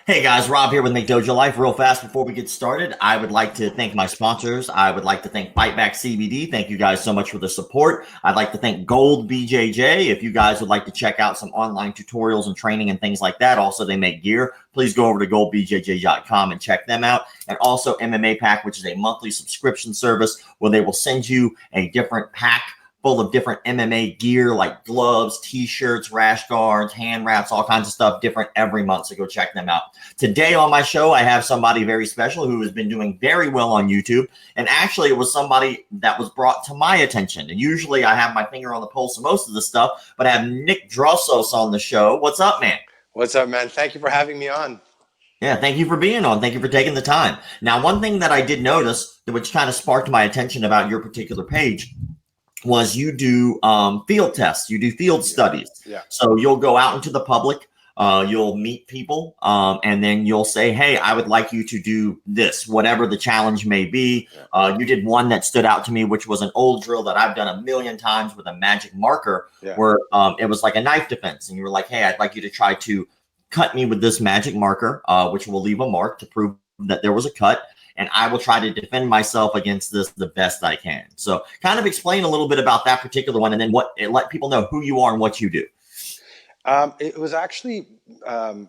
Hey guys, Rob here with McDojoLife. Real fast before we get started, I would like to thank my sponsors. I would like to thank FightBackCBD. Thank you guys so much for the support. I'd like to thank Gold BJJ. If you guys would like to check out some online tutorials and training and things like that, also they make gear. Please go over to goldbjj.com and check them out. And also MMA Pack, which is a monthly subscription service where they will send you a different pack full of different MMA gear like gloves, t-shirts, rash guards, hand wraps, all kinds of stuff different every month. So go check them out. Today on my show, I have somebody very special who has been doing very well on YouTube. And actually, it was somebody that was brought to my attention. And usually I have my finger on the pulse of most of the stuff, but I have Nick Drossos on the show. What's up, man? What's up, man? Thank you for having me on. Yeah, thank you for being on. Thank you for taking the time. Now, one thing that I did notice, which kind of sparked my attention about your particular page, was you do field tests, you do field studies. Yeah. So you'll go out into the public, you'll meet people, and then you'll say, hey, I would like you to do this, whatever the challenge may be. You did one that stood out to me, which was an old drill that I've done a million times with a magic marker, where it was like a knife defense. And you were like, hey, I'd like you to try to cut me with this magic marker, which will leave a mark to prove that there was a cut. And I will try to defend myself against this the best I can. So kind of explain a little bit about that particular one, and then let people know who you are and what you do. It was actually, I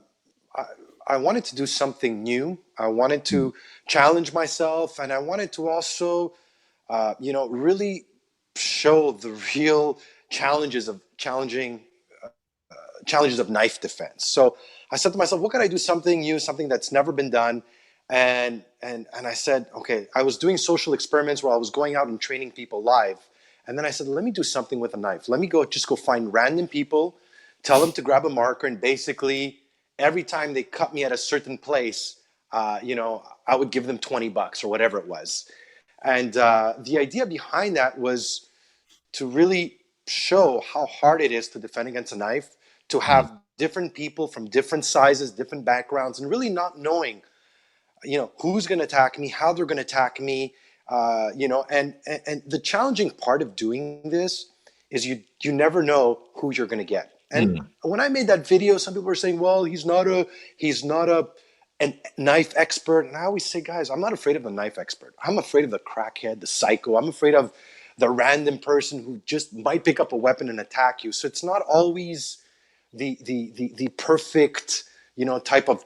wanted to do something new. I wanted to challenge myself, and I wanted to also, really show the real challenges of challenges of knife defense. So I said to myself, what could I do something new, something that's never been done? And I said, okay, I was doing social experiments where I was going out and training people live. And then I said, let me do something with a knife. Let me just go find random people, tell them to grab a marker. And basically every time they cut me at a certain place, I would give them $20 or whatever it was. And the idea behind that was to really show how hard it is to defend against a knife, to have different people from different sizes, different backgrounds, and really not knowing who's going to attack me, how they're going to attack me, and the challenging part of doing this is you never know who you're going to get. And when I made that video, some people were saying, well, he's not a knife expert. And I always say, guys, I'm not afraid of the knife expert. I'm afraid of the crackhead, the psycho. I'm afraid of the random person who just might pick up a weapon and attack you. So it's not always the perfect, type of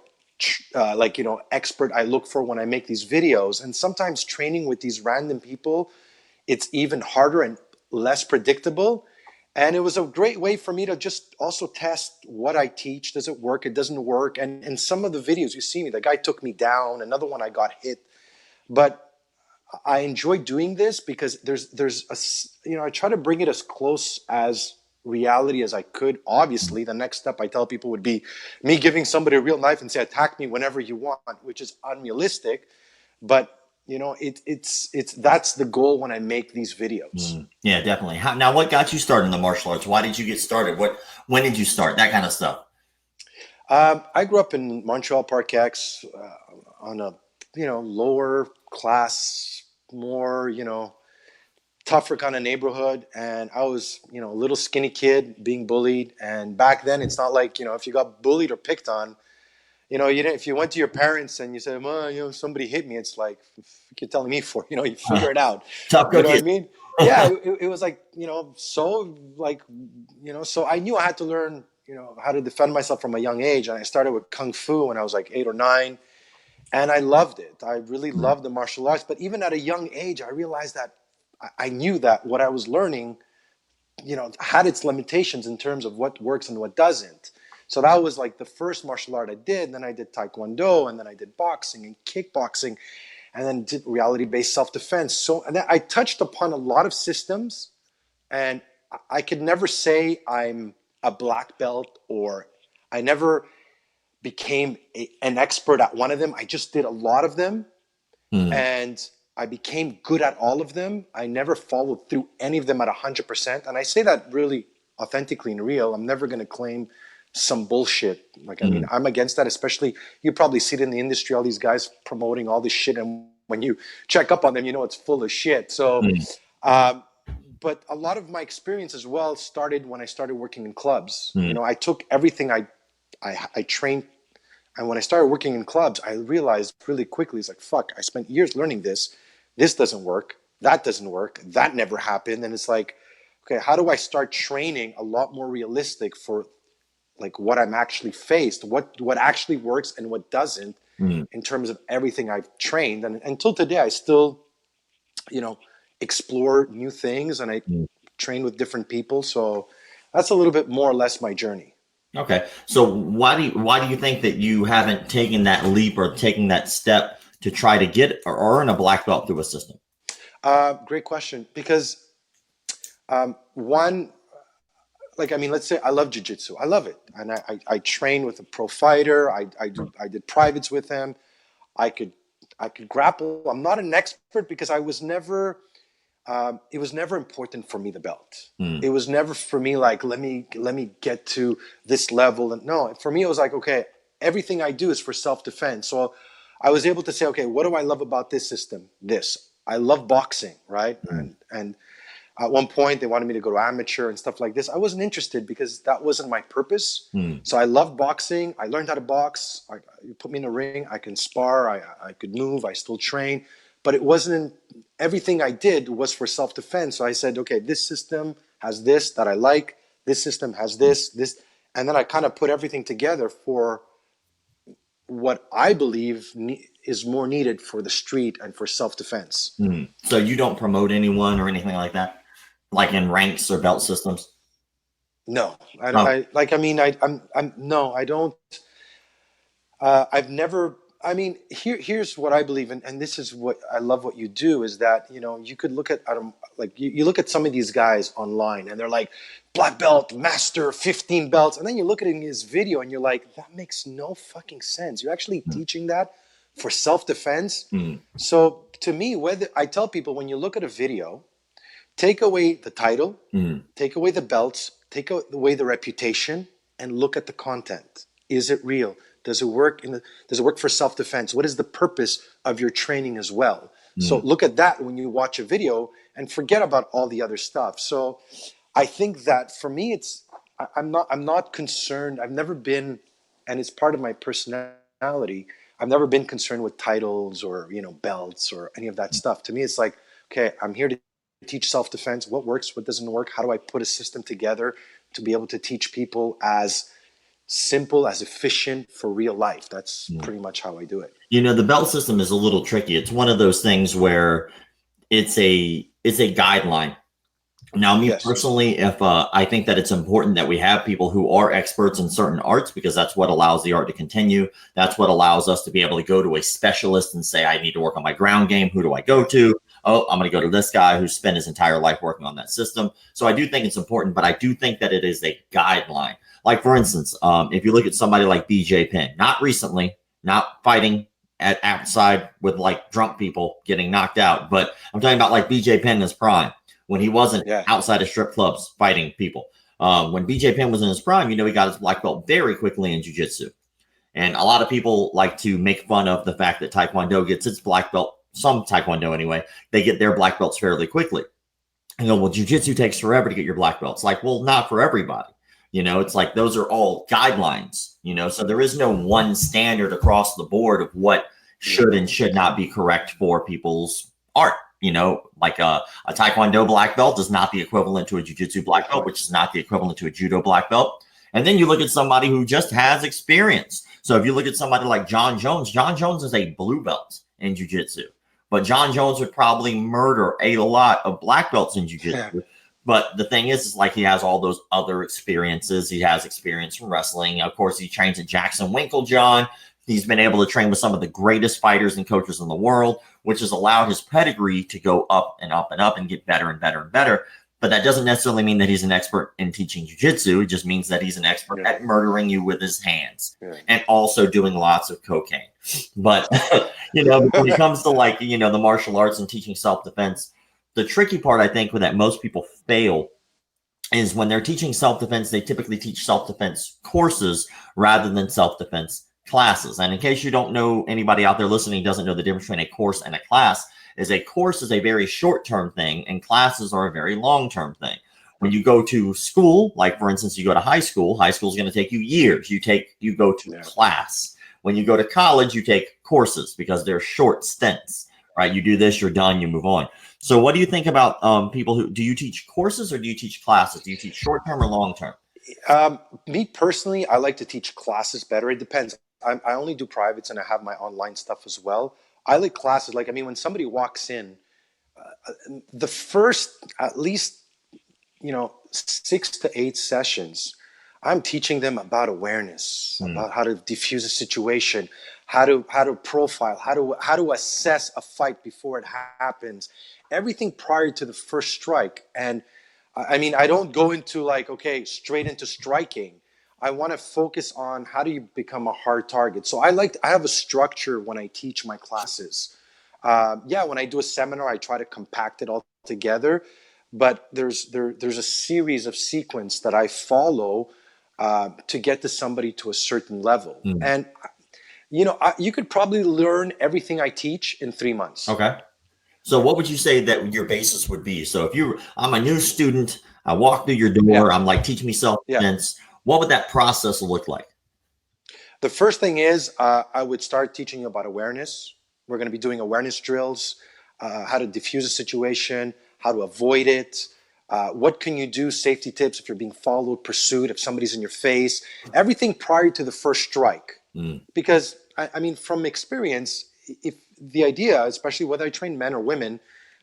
expert I look for when I make these videos. And sometimes training with these random people, it's even harder and less predictable. And it was a great way for me to just also test what I teach. Does it work? It doesn't work. And in some of the videos you see me, the guy took me down, another one I got hit. But I enjoy doing this because I try to bring it as close as reality as I could. Obviously, the next step I tell people would be me giving somebody a real knife and say, attack me whenever you want, which is unrealistic. But it's that's the goal when I make these videos. Yeah, definitely. Now, what got you started in the martial arts? Why did you get started? When did you start? That kind of stuff. I grew up in Montreal Park X on a lower class, more tougher kind of neighborhood, and I was a little skinny kid being bullied. And back then it's not like if you got bullied or picked on, you didn't, if you went to your parents and you said, well, somebody hit me, it's like, what you're telling me for, you figure it out. Tough You know what I cookies. mean? Yeah, it was like so so I knew I had to learn how to defend myself from a young age. And I started with kung fu when I was like 8 or 9, and I loved it. I really loved the martial arts. But even at a young age, I realized that I knew that what I was learning, had its limitations in terms of what works and what doesn't. So that was like the first martial art I did. And then I did Taekwondo, and then I did boxing and kickboxing, and then did reality-based self-defense. So and then I touched upon a lot of systems, and I could never say I'm a black belt, or I never became an expert at one of them. I just did a lot of them. And I became good at all of them. I never followed through any of them at 100%. And I say that really authentically and real. I'm never going to claim some bullshit. I mean, I'm against that, especially you probably see it in the industry, all these guys promoting all this shit. And when you check up on them, it's full of shit. So, but a lot of my experience as well started when I started working in clubs. I took everything I trained And when I started working in clubs, I realized really quickly, it's like, fuck, I spent years learning this. This doesn't work. That doesn't work. That never happened. And it's like, okay, how do I start training a lot more realistic for like what I'm actually faced, what actually works and what doesn't in terms of everything I've trained. And until today, I still, explore new things and I train with different people. So that's a little bit more or less my journey. Okay. So why do you think that you haven't taken that leap or taken that step to try to get or earn a black belt through a system? Great question. Because one, let's say I love jiu-jitsu. I love it. And I train with a pro fighter. I did privates with him. I could grapple. I'm not an expert because I was never, it was never important for me, the belt. It was never for me, like, let me get to this level. And no, for me, it was like, okay, everything I do is for self-defense. So I was able to say, okay, what do I love about this system? This. I love boxing, right? And at one point, they wanted me to go to amateur and stuff like this. I wasn't interested because that wasn't my purpose. So I love boxing. I learned how to box. You put me in a ring, I can spar. I could move. I still train. But it wasn't, everything I did was for self-defense. So I said, okay, this system has this that I like. This system has this. And then I kind of put everything together for what I believe is more needed for the street and for self-defense. So you don't promote anyone or anything like that? Like in ranks or belt systems? No, I don't. I've never. I mean, here's what I believe in, and this is what I love. What you do is that you could look at you look at some of these guys online, and they're like black belt, master, 15 belts, and then you look at his video, and you're like, that makes no fucking sense. You're actually teaching that for self-defense. So to me, whether I tell people when you look at a video, take away the title, take away the belts, take away the reputation, and look at the content. Is it real? Does it work does it work for self-defense? What is the purpose of your training as well? So look at that when you watch a video and forget about all the other stuff. So I think that for me, I'm not concerned. I've never been, and it's part of my personality, I've never been concerned with titles or belts or any of that stuff. To me, it's like, okay, I'm here to teach self-defense. What works, what doesn't work? How do I put a system together to be able to teach people as simple, as efficient for real life? That's pretty much how I do it. The belt system is a little tricky. It's one of those things where it's a guideline. Now, me personally, if I think that it's important that we have people who are experts in certain arts, because that's what allows the art to continue. That's what allows us to be able to go to a specialist and say, I need to work on my ground game. Who do I go to? Oh, I'm going to go to this guy who spent his entire life working on that system. So I do think it's important, but I do think that it is a guideline. Like, for instance, if you look at somebody like BJ Penn, not recently, not fighting outside with like drunk people getting knocked out, but I'm talking about like BJ Penn in his prime, when he wasn't outside of strip clubs fighting people. When BJ Penn was in his prime, he got his black belt very quickly in jiu-jitsu. And a lot of people like to make fun of the fact that Taekwondo gets its black belt, some Taekwondo anyway, they get their black belts fairly quickly. And well, jiu-jitsu takes forever to get your black belts. Like, well, not for everybody. It's like those are all guidelines, so there is no one standard across the board of what should and should not be correct for people's art. Like a Taekwondo black belt is not the equivalent to a jiu-jitsu black belt, which is not the equivalent to a judo black belt. And then you look at somebody who just has experience. So if you look at somebody like John Jones is a blue belt in jiu-jitsu, but John Jones would probably murder a lot of black belts in jiu-jitsu. Yeah. But the thing is like he has all those other experiences. He has experience from wrestling. Of course, he trains at Jackson Winklejohn. He's been able to train with some of the greatest fighters and coaches in the world, which has allowed his pedigree to go up and up and up and get better and better and better. But that doesn't necessarily mean that he's an expert in teaching jiu-jitsu. It just means that he's an expert at murdering you with his hands and also doing lots of cocaine. But, when it comes to like, the martial arts and teaching self-defense, the tricky part, I think, that most people fail is when they're teaching self-defense, they typically teach self-defense courses rather than self-defense classes. And in case you don't know, anybody out there listening doesn't know the difference between a course and a class, is a course is a very short-term thing and classes are a very long-term thing. When you go to school, like for instance, you go to high school is going to take you years. You go to class, When you go to college, you take courses because they're short stints, right? You do this, you're done, you move on. So what do you think about people who, do you teach courses or do you teach classes? Do you teach short-term or long-term? Me personally, I like to teach classes better. It depends. I only do privates and I have my online stuff as well. I like classes. Like, I mean, when somebody walks in, the first at least, 6 to 8 sessions, I'm teaching them about awareness, about how to diffuse a situation, how to profile, how to assess a fight before it happens, everything prior to the first strike. And I mean, I don't go into like, okay, straight into striking. I want to focus on how do you become a hard target. So I have a structure when I teach my classes. When I do a seminar, I try to compact it all together. But there's a series of sequence that I follow to get to somebody to a certain level. And you could probably learn everything I teach in 3 months. Okay. So what would you say that your basis would be? So if I'm a new student, I walk through your door, I'm like, teach me self-defense. What would that process look like? The first thing is I would start teaching you about awareness. We're going to be doing awareness drills, how to diffuse a situation, how to avoid it. What can you do? Safety tips if you're being followed, pursued, if somebody's in your face, everything prior to the first strike. Because I mean, from experience, if the idea, especially whether I train men or women,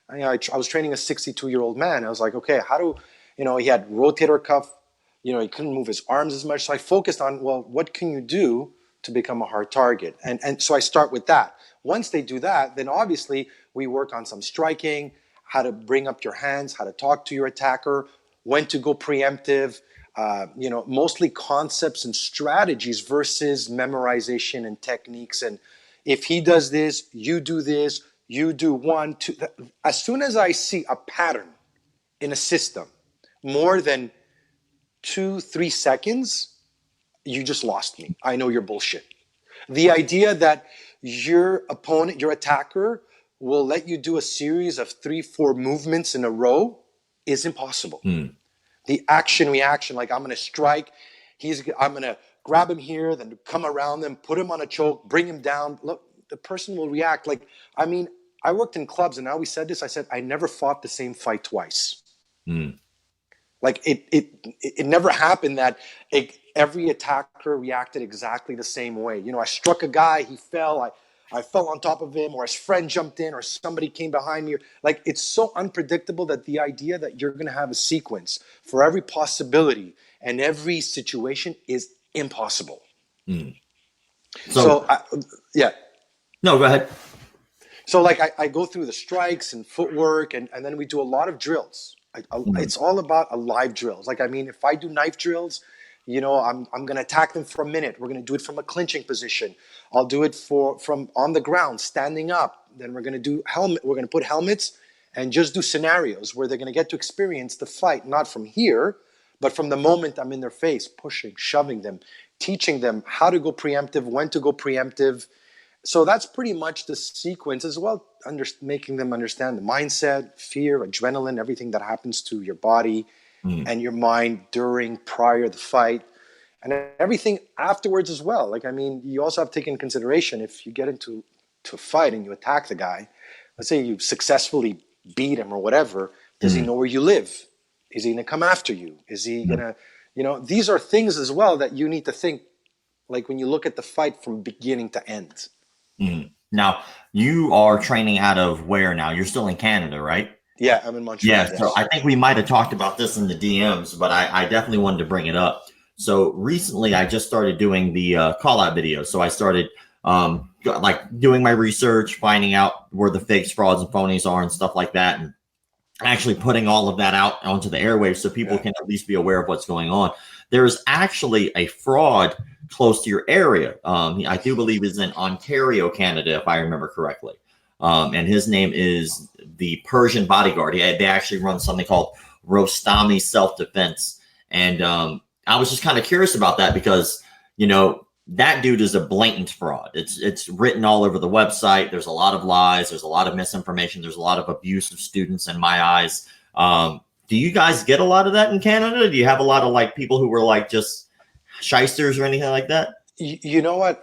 I was training a 62-year-old man. I was like, okay, how do, he had rotator cuff, he couldn't move his arms as much. So I focused on, well, what can you do to become a hard target? And so I start with that. Once they do that, then obviously we work on some striking, how to bring up your hands, how to talk to your attacker, when to go preemptive, mostly concepts and strategies versus memorization and techniques. And if he does this, you do this, you do 1, 2. As soon as I see a pattern in a system, more than 2, 3 seconds, you just lost me. I know you're bullshit. The idea that your opponent, your attacker, will let you do a series of 3, 4 movements in a row is impossible. The action reaction, like I'm going to strike, I'm going to grab him here, then come around them, put him on a choke, bring him down. Look, the person will react. Like, I mean, I worked in clubs and I always said this. I said, I never fought the same fight twice. Like it never happened that every attacker reacted exactly the same way. I struck a guy, he fell, I fell on top of him, or his friend jumped in, or somebody came behind me. Like, it's so unpredictable that the idea that you're going to have a sequence for every possibility and every situation is impossible. So No, go ahead. So like I go through the strikes and footwork, and then we do a lot of drills. It's all about alive drills. Like, I mean, if I do knife drills, I'm going to attack them for a minute. We're going to do it from a clinching position. I'll do it from on the ground, standing up. Then we're going to do helmet. We're going to put helmets and just do scenarios where they're going to get to experience the fight, not from here, but from the moment I'm in their face, pushing, shoving them, teaching them how to go preemptive, when to go preemptive. So that's pretty much the sequence as well, making them understand the mindset, fear, adrenaline, everything that happens to your body and your mind during, prior to the fight, and everything afterwards as well. Like, I mean, you also have to take into consideration if you get into a fight and you attack the guy, let's say you successfully beat him or whatever, does he know where you live? Is he going to come after you? Is he going to, these are things as well that you need to think, like when you look at the fight from beginning to end. Now, you are training out of where now? You're still in Canada, right? Yeah, I'm in Montreal. Yeah, so I think we might have talked about this in the DMs, but I definitely wanted to bring it up. So recently, I just started doing the call-out videos. So I started like doing my research, finding out where the fakes, frauds, and phonies are and stuff like that, and actually putting all of that out onto the airwaves so people can at least be aware of what's going on. There is actually a fraud close to your area. I do believe is in Ontario, Canada, if I remember correctly. And his name is the Persian Bodyguard. They actually run something called Rostami Selfdefense. And I was just kind of curious about that because, that dude is a blatant fraud. It's written all over the website. There's a lot of lies. There's a lot of misinformation. There's a lot of abuse of students in my eyes. Do you guys get a lot of that in Canada? Do you have a lot of like people who were like just shysters or anything like that? You know what?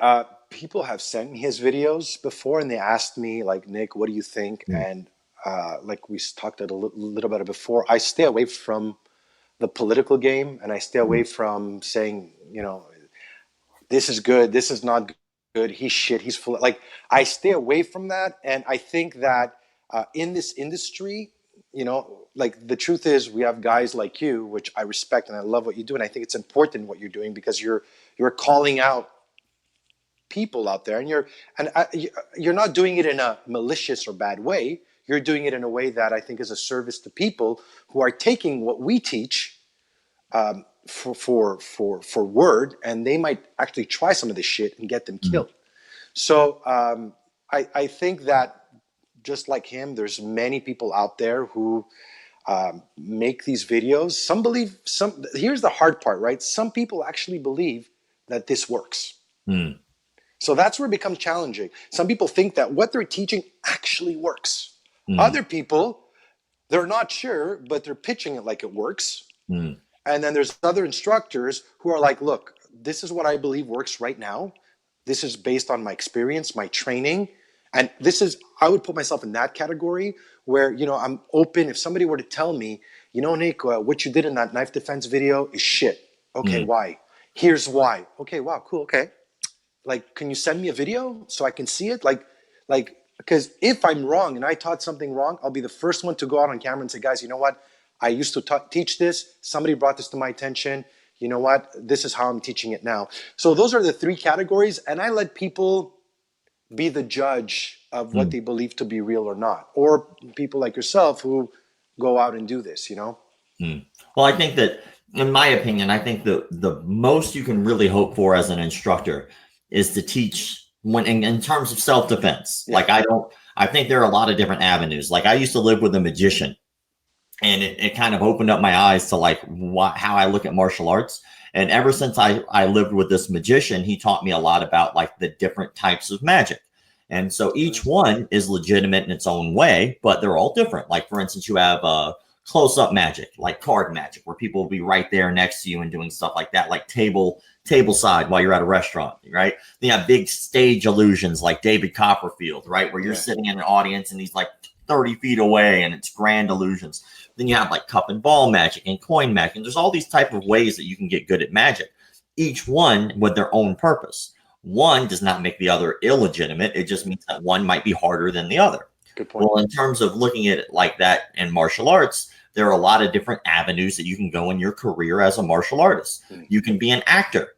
People have sent me his videos before, and they asked me, like, Nick, what do you think? And like we talked a little bit before, I stay away from the political game, and I stay away from saying, you know, this is good, this is not good, he's shit, he's full. Like, I stay away from that, and I think that in this industry, you know, like, the truth is, we have guys like you, which I respect and I love what you do, and I think it's important what you're doing, because you're calling out people out there, and you're not doing it in a malicious or bad way. You're doing it in a way that I think is a service to people who are taking what we teach for word, and they might actually try some of this shit and get them killed. So I think that, just like him, there's many people out there who make these videos. Some believe, here's the hard part, right? Some people actually believe that this works. So that's where it becomes challenging. Some people think that what they're teaching actually works. Other people, they're not sure, but they're pitching it like it works. And then there's other instructors who are like, look, this is what I believe works right now. This is based on my experience, my training. And this is, I would put myself in that category where, you know, I'm open. If somebody were to tell me, you know, Nick, what you did in that knife defense video is shit. Okay, why? Here's why. Okay, wow, cool, okay. Like, can you send me a video so I can see it? Like, because if I'm wrong and I taught something wrong, I'll be the first one to go out on camera and say, guys, you know what? I used to teach this. Somebody brought this to my attention. You know what? This is how I'm teaching it now. So those are the three categories. And I let people be the judge of what they believe to be real or not. Or people like yourself who go out and do this, you know? Well, I think that, in my opinion, I think the most you can really hope for as an instructor is to teach when in terms of self-defense. Like, I think there are a lot of different avenues. Like, I used to live with a magician, and it kind of opened up my eyes to like how I look at martial arts. And ever since I lived with this magician, he taught me a lot about like the different types of magic. And so each one is legitimate in its own way, but they're all different. Like, for instance, you have close-up magic, like card magic, where people will be right there next to you and doing stuff like that, like table side while you're at a restaurant, right? Then you have big stage illusions like David Copperfield, right? Where you're sitting in an audience and he's like 30 feet away and it's grand illusions. Then you have like cup and ball magic and coin magic. And there's all these type of ways that you can get good at magic, each one with their own purpose. One does not make the other illegitimate. It just means that one might be harder than the other. Good point. Well, in terms of looking at it like that in martial arts, there are a lot of different avenues that you can go in your career as a martial artist. You can be an actor.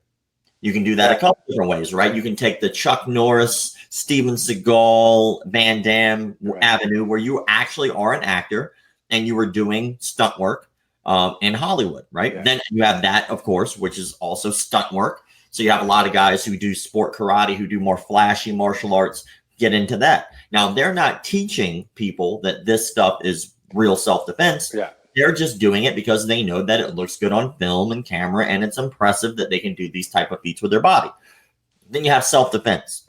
You can do that a couple different ways, right? You can take the Chuck Norris, Steven Seagal, Van Damme avenue, where you actually are an actor and you were doing stunt work in Hollywood, right? Then you have that, of course, which is also stunt work. So you have a lot of guys who do sport karate, who do more flashy martial arts, get into that. Now, they're not teaching people that this stuff is real self-defense. They're just doing it because they know that it looks good on film and camera, and it's impressive that they can do these type of feats with their body. Then you have self-defense,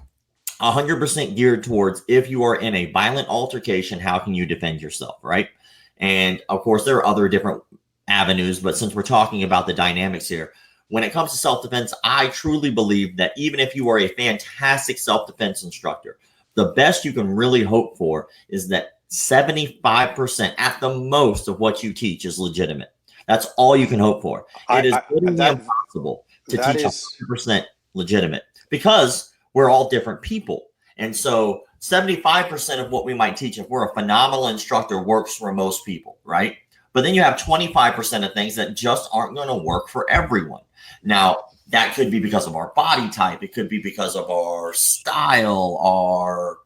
100% geared towards, if you are in a violent altercation, how can you defend yourself, right? And of course, there are other different avenues, but since we're talking about the dynamics here, when it comes to self-defense, I truly believe that even if you are a fantastic self-defense instructor, the best you can really hope for is that 75% at the most of what you teach is legitimate. That's all you can hope for. It is literally impossible to teach 100% legitimate, because we're all different people. And so 75% of what we might teach, if we're a phenomenal instructor, works for most people, right? But then you have 25% of things that just aren't going to work for everyone. Now, that could be because of our body type. It could be because of our style, our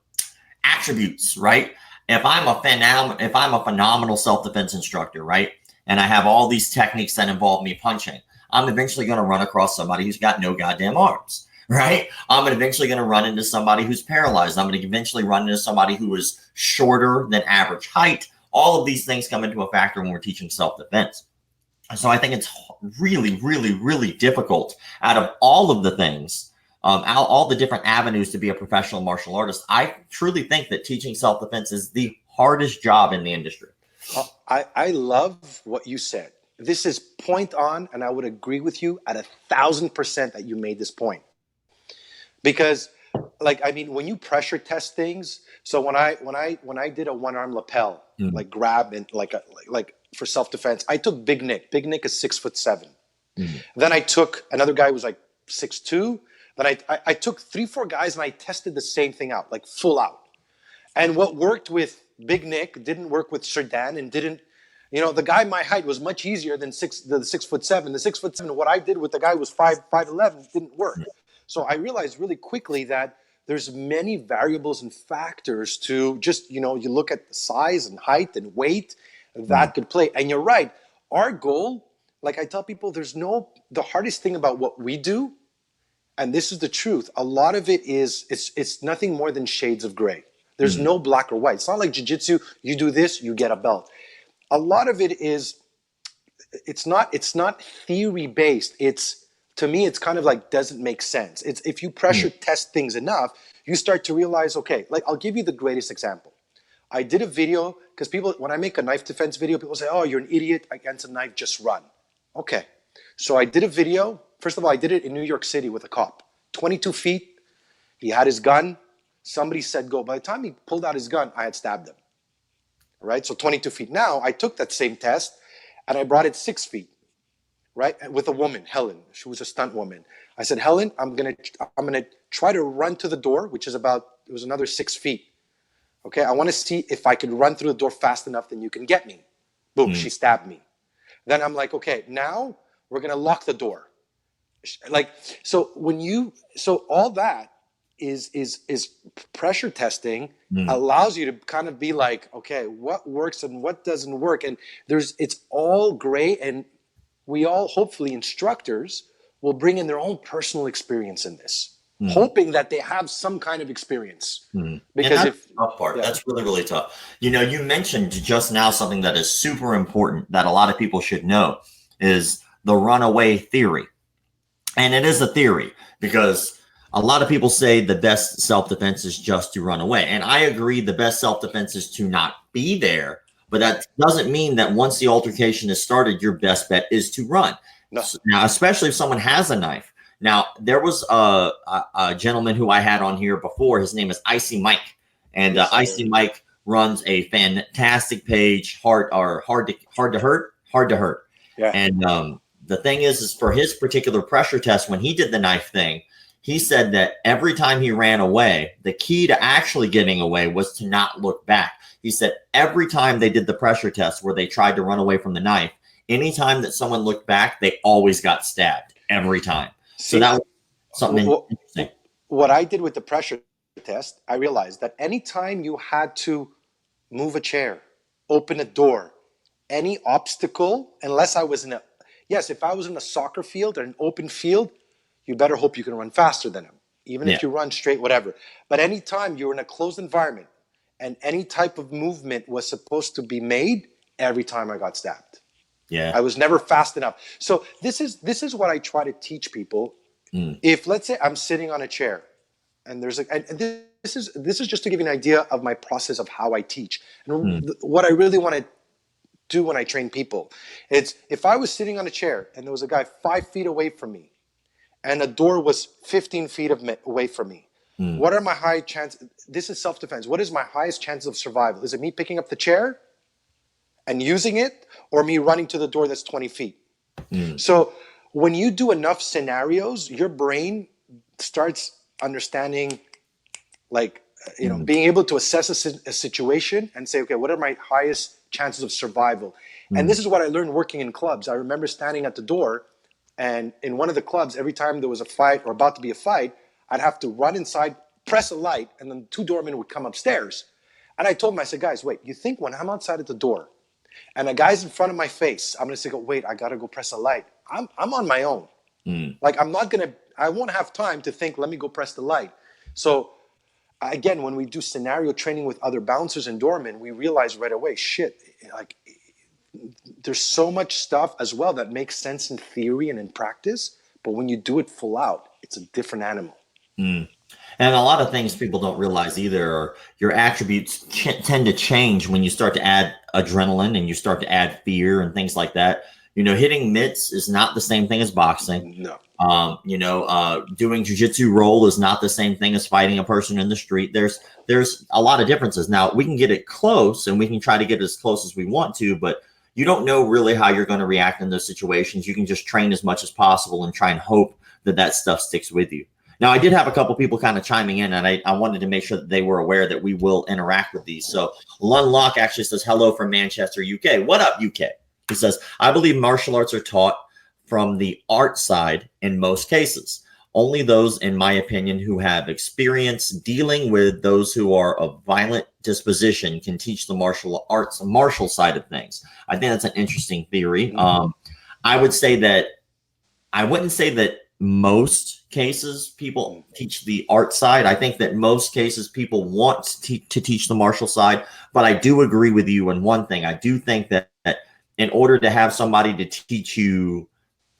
attributes, right? If I'm a phenomenal self-defense instructor, right, and I have all these techniques that involve me punching, I'm eventually going to run across somebody who's got no goddamn arms, right? I'm eventually going to run into somebody who's paralyzed. I'm going to eventually run into somebody who is shorter than average height. All of these things come into a factor when we're teaching self-defense. So I think it's really, really, really difficult out of all of the things, all the different avenues to be a professional martial artist. I truly think that teaching self-defense is the hardest job in the industry. I love what you said. This is point on, and I would agree with you at 1,000% that you made this point. Because like, I mean, when you pressure test things, so when I did a one arm lapel, like grab and like for self-defense, I took Big Nick. Big Nick is 6'7". Then I took another guy who was like 6'2". Then I took 3-4 guys and I tested the same thing out, like full out. And what worked with Big Nick didn't work with Serdan, and didn't, you know, the guy my height was much easier than the 6'7". The 6'7", what I did with the guy who was 5'11" didn't work. So I realized really quickly that there's many variables and factors to just, you know, you look at the size and height and weight that could play. And you're right. Our goal, like I tell people, the hardest thing about what we do, and this is the truth, a lot of it is, it's nothing more than shades of gray. There's no black or white. It's not like jiu-jitsu, you do this, you get a belt. A lot of it is, it's not theory based. To me, it's kind of like doesn't make sense. It's if you pressure test things enough, you start to realize, okay, like I'll give you the greatest example. I did a video, because people, when I make a knife defense video, people say, oh, you're an idiot against a knife, just run. Okay. So I did a video. First of all, I did it in New York City with a cop. 22 feet. He had his gun. Somebody said go. By the time he pulled out his gun, I had stabbed him. Right? So 22 feet. Now, I took that same test and I brought it 6 feet. Right? With a woman, Helen. She was a stunt woman. I said, Helen, I'm gonna try to run to the door, which is it was another 6 feet. Okay? I want to see if I could run through the door fast enough, then you can get me. Boom, she stabbed me. Then I'm like, okay, now we're gonna lock the door. Like, so all that is pressure testing allows you to kind of be like, okay, what works and what doesn't work, and it's all gray, and we all, hopefully instructors, will bring in their own personal experience in this, hoping that they have some kind of experience. Because that's the tough part. That's really, really tough. You know, you mentioned just now something that is super important that a lot of people should know is the runaway theory. And it is a theory, because a lot of people say the best self-defense is just to run away. And I agree, the best self-defense is to not be there. But that doesn't mean that once the altercation is started, your best bet is to run. No. Now, especially if someone has a knife. Now, there was a gentleman who I had on here before. His name is Icy Mike. And Icy Mike runs a fantastic page, hard to hurt. Yeah. And the thing is for his particular pressure test, when he did the knife thing, he said that every time he ran away, the key to actually getting away was to not look back. He said every time they did the pressure test where they tried to run away from the knife, anytime that someone looked back, they always got stabbed every time. So that was something interesting. What I did with the pressure test, I realized that anytime you had to move a chair, open a door, any obstacle, unless I was if I was in a soccer field or an open field, you better hope you can run faster than him, even if you run straight, whatever. But anytime you're in a closed environment and any type of movement was supposed to be made, every time I got stabbed. Yeah, I was never fast enough. So this is what I try to teach people. If, let's say, I'm sitting on a chair and this is just to give you an idea of my process of how I teach and what I really want to do when I train people. It's if I was sitting on a chair and there was a guy 5 feet away from me and a door was 15 feet away from me, what are my high chances? This is self-defense. What is my highest chances of survival? Is it me picking up the chair and using it, or me running to the door that's 20 feet? So when you do enough scenarios, your brain starts understanding, like, being able to assess a situation and say, okay, what are my highest chances of survival? And this is what I learned working in clubs. I remember standing at the door, and in one of the clubs, every time there was a fight or about to be a fight, I'd have to run inside, press a light, and then 2 doormen would come upstairs. And I told them, I said, guys, wait, you think when I'm outside at the door and a guy's in front of my face, I'm going to say, wait, I got to go press a light. I'm on my own. Like, I won't have time to think, let me go press the light. So again, when we do scenario training with other bouncers and doormen, we realize right away, shit, like, there's so much stuff as well that makes sense in theory and in practice, but when you do it full out, it's a different animal. And a lot of things people don't realize either are your attributes tend to change when you start to add adrenaline and you start to add fear and things like that. Hitting mitts is not the same thing as boxing. No. Doing jiu-jitsu roll is not the same thing as fighting a person in the street. There's a lot of differences. Now, we can get it close and we can try to get as close as we want to, but you don't know really how you're going to react in those situations. You can just train as much as possible and try and hope that stuff sticks with you. Now, I did have a couple people kind of chiming in, and I wanted to make sure that they were aware that we will interact with these. So Lun Locke actually says, hello from Manchester, UK. What up, UK? He says, I believe martial arts are taught from the art side in most cases. Only those, in my opinion, who have experience dealing with those who are of violent disposition can teach the martial arts, martial side of things. I think that's an interesting theory. I would say that I wouldn't say that most cases people teach the art side. I think that most cases people want to teach the martial side, but I do agree with you in one thing. I do think that in order to have somebody to teach you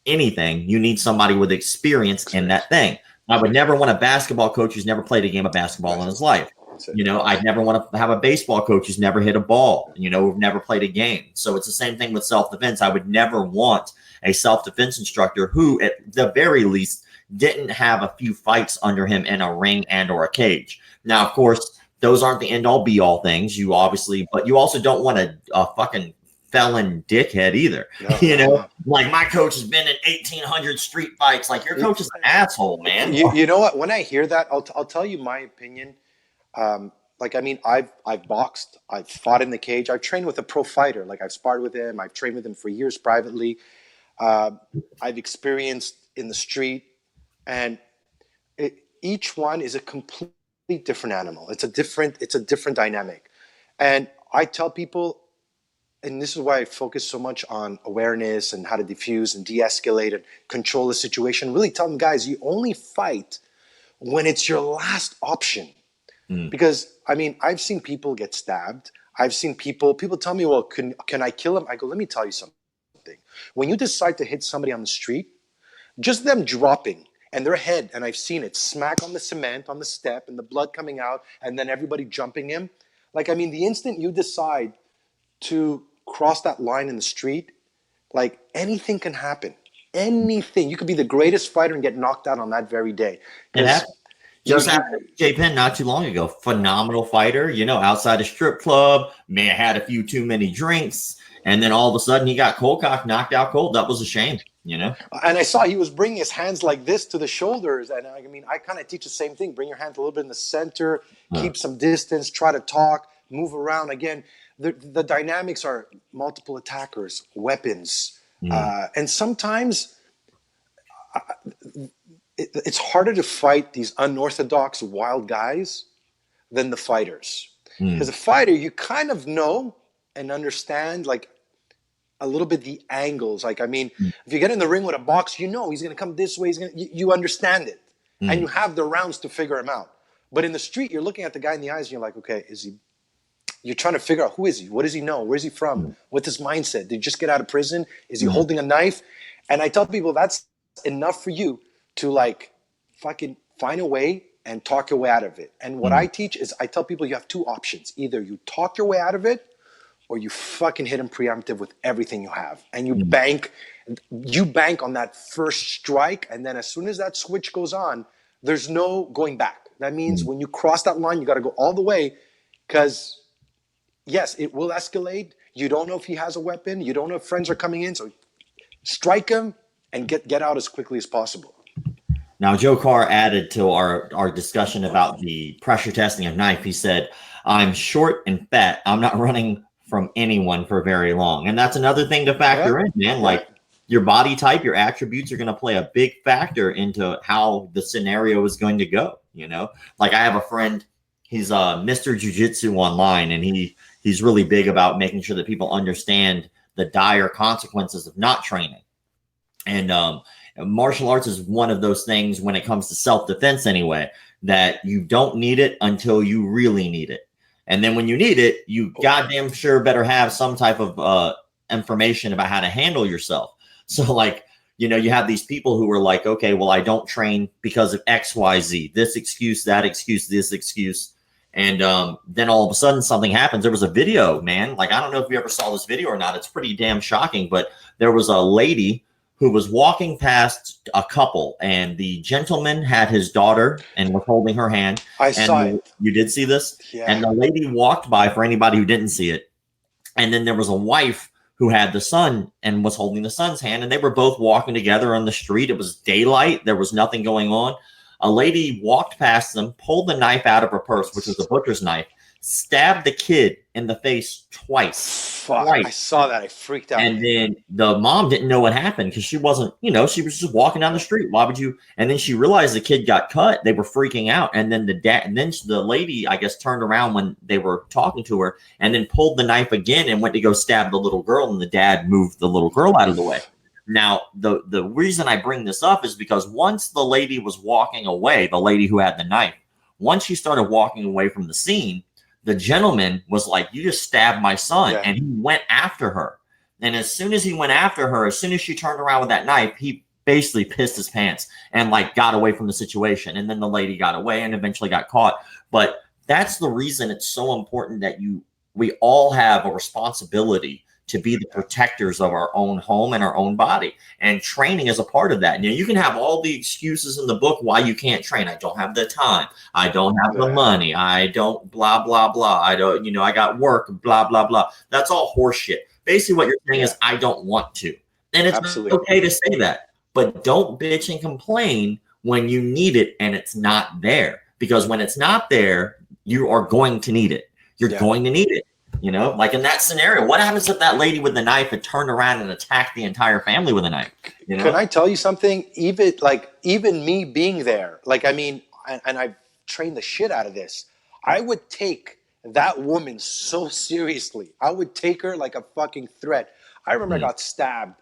anything, you need somebody with experience in that thing. I would never want a basketball coach who's never played a game of basketball in his life. I'd never want to have a baseball coach who's never hit a ball, who've never played a game. So it's the same thing with self-defense. I would never want a self-defense instructor who, at the very least, didn't have a few fights under him in a ring and or a cage. Now, of course, those aren't the end-all be-all things. But you also don't want a fucking felon dickhead either. No. Like my coach has been in 1800 street fights. Like your coach is an asshole, man. You know what? When I hear that, I'll tell you my opinion. I've boxed, I've fought in the cage, I've trained with a pro fighter. Like I've sparred with him, I've trained with him for years privately. I've experienced in the street, and each one is a completely different animal. It's a different dynamic. And I tell people, and this is why I focus so much on awareness and how to diffuse and de-escalate and control the situation. Really tell them, guys, you only fight when it's your last option. Because, I've seen people get stabbed. I've seen people tell me, well, can I kill him? I go, let me tell you something. When you decide to hit somebody on the street, just them dropping and their head, and I've seen it, smack on the cement, on the step, and the blood coming out, and then everybody jumping him. The instant you decide to cross that line in the street, anything can happen. Anything. You could be the greatest fighter and get knocked out on that very day. Just happened to Jay Penn not too long ago. Phenomenal fighter, outside a strip club, may have had a few too many drinks, and then all of a sudden he got cold cocked, knocked out cold. That was a shame, And I saw he was bringing his hands like this to the shoulders, and I kind of teach the same thing. Bring your hands a little bit in the center, keep some distance, try to talk, move around. Again, the dynamics are multiple attackers, weapons, and sometimes it's harder to fight these unorthodox wild guys than the fighters. Because a fighter, you kind of know and understand a little bit the angles. If you get in the ring with a box, he's going to come this way. You understand it, and you have the rounds to figure him out. But in the street, you're looking at the guy in the eyes, and you're like, okay, you're trying to figure out who is he? What does he know? Where's he from? What's his mindset? Did he just get out of prison? Is he holding a knife? And I tell people that's enough for you to fucking find a way and talk your way out of it. And what I teach is I tell people you have two options. Either you talk your way out of it, or you fucking hit him preemptive with everything you have. And you bank on that first strike. And then as soon as that switch goes on, there's no going back. That means when you cross that line, you got to go all the way, because yes, it will escalate. You don't know if he has a weapon. You don't know if friends are coming in. So strike him and get out as quickly as possible. Now, Joe Carr added to our discussion about the pressure testing of knife. He said, I'm short and fat. I'm not running from anyone for very long. And that's another thing to factor in, man. Your body type, your attributes are going to play a big factor into how the scenario is going to go. I have a friend, he's Mr. Jiu-Jitsu online, and he's really big about making sure that people understand the dire consequences of not training. And martial arts is one of those things when it comes to self-defense anyway, that you don't need it until you really need it. And then when you need it, you goddamn sure better have some type of information about how to handle yourself. So you have these people who are like, okay, well, I don't train because of X, Y, Z, this excuse, that excuse, this excuse. And then all of a sudden something happens. There was a video, man. Like, I don't know if you ever saw this video or not. It's pretty damn shocking. But there was a lady who was walking past a couple, and the gentleman had his daughter and was holding her hand. I saw it. You did see this? Yeah. And the lady walked by, for anybody who didn't see it. And then there was a wife who had the son and was holding the son's hand. And they were both walking together on the street. It was daylight. There was nothing going on. A lady walked past them, pulled the knife out of her purse, which was a butcher's knife, stabbed the kid in the face twice. Fuck, I saw that. I freaked out. And then the mom didn't know what happened because she wasn't, you know, she was just walking down the street. Why would you? And then she realized the kid got cut. They were freaking out. And then the lady, I guess, turned around when they were talking to her and then pulled the knife again and went to go stab the little girl. And the dad moved the little girl out of the way. Now, the reason I bring this up is because once the lady was walking away, the lady who had the knife, once she started walking away from the scene, the gentleman was like, you just stabbed my son. Yeah. And he went after her. And as soon as he went after her, as soon as she turned around with that knife, he basically pissed his pants and like got away from the situation. And then the lady got away and eventually got caught. But that's the reason it's so important that we all have a responsibility to be the protectors of our own home and our own body. And training is a part of that. You know, you can have all the excuses in the book why you can't train. I don't have the time. I don't have the money. I don't blah, blah, blah. I don't, you know, I got work, blah, blah, blah. That's all horseshit. Basically what you're saying is I don't want to. And it's okay to say that, but don't bitch and complain when you need it and it's not there. Because when it's not there, you are going to need it. You're going to need it. You know, like in that scenario, what happens if that lady with the knife had turned around and attacked the entire family with a knife? You know? Can I tell you something? Even me being there, like, I mean, and I've trained the shit out of this. I would take that woman so seriously. I would take her like a fucking threat. I remember I got stabbed.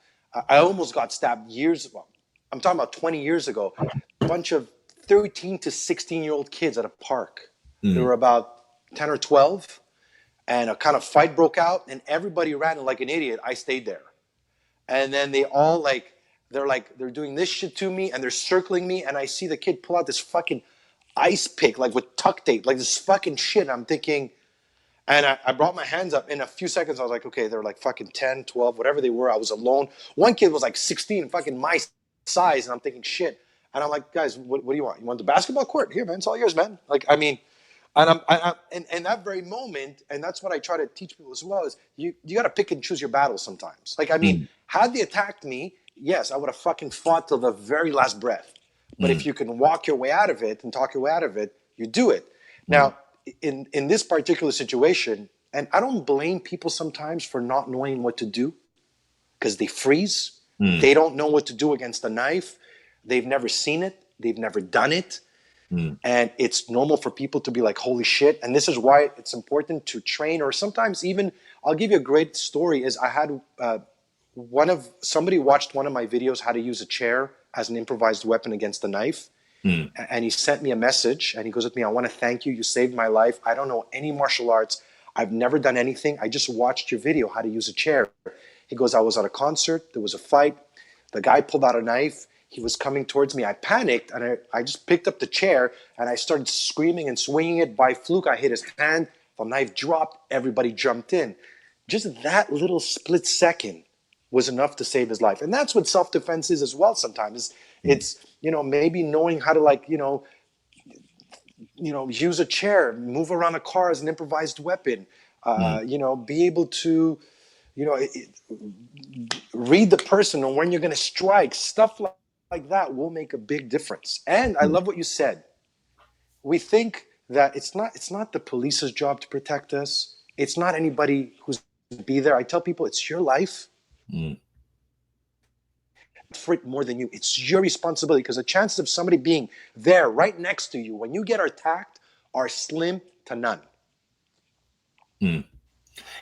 I almost got stabbed years ago. I'm talking about 20 years ago. A bunch of 13 to 16-year-old kids at a park. They were about 10 or 12. And a kind of fight broke out and everybody ran, and like an idiot, I stayed there. And then they all they're doing this shit to me and they're circling me. And I see the kid pull out this fucking ice pick, like with tuck tape, like this fucking shit. I'm thinking, and I brought my hands up. In a few seconds, I was like, okay, they're like fucking 10, 12, whatever they were. I was alone. One kid was like 16, fucking my size. And I'm thinking, shit. And I'm like, guys, what do you want? You want the basketball court? Here, man, it's all yours, man. Like, I mean, and and that very moment, and that's what I try to teach people as well, is you got to pick and choose your battles sometimes. Like, I mean, had they attacked me, yes, I would have fucking fought till the very last breath. But if you can walk your way out of it and talk your way out of it, you do it. Now, in this particular situation, and I don't blame people sometimes for not knowing what to do because they freeze. They don't know what to do against a knife. They've never seen it. They've never done it. And it's normal for people to be like, holy shit. And this is why it's important to train, or sometimes even, I'll give you a great story, is I had somebody watched one of my videos, how to use a chair as an improvised weapon against a knife. And he sent me a message and he goes with me, I want to thank you. You saved my life. I don't know any martial arts. I've never done anything. I just watched your video, how to use a chair. He goes, I was at a concert. There was a fight. The guy pulled out a knife. He was coming towards me. I panicked, and I just picked up the chair, and I started screaming and swinging it. By fluke, I hit his hand. The knife dropped. Everybody jumped in. Just that little split second was enough to save his life. And that's what self-defense is as well sometimes. It's, you know, maybe knowing how to, like, you know, use a chair, move around a car as an improvised weapon, you know, be able to, you know, read the person on when you're going to strike, stuff like that will make a big difference. And I love what you said. We think that it's not the police's job to protect us. It's not anybody who's be there. I tell people it's your life. For it more than you. It's your responsibility, because the chances of somebody being there right next to you when you get attacked are slim to none. And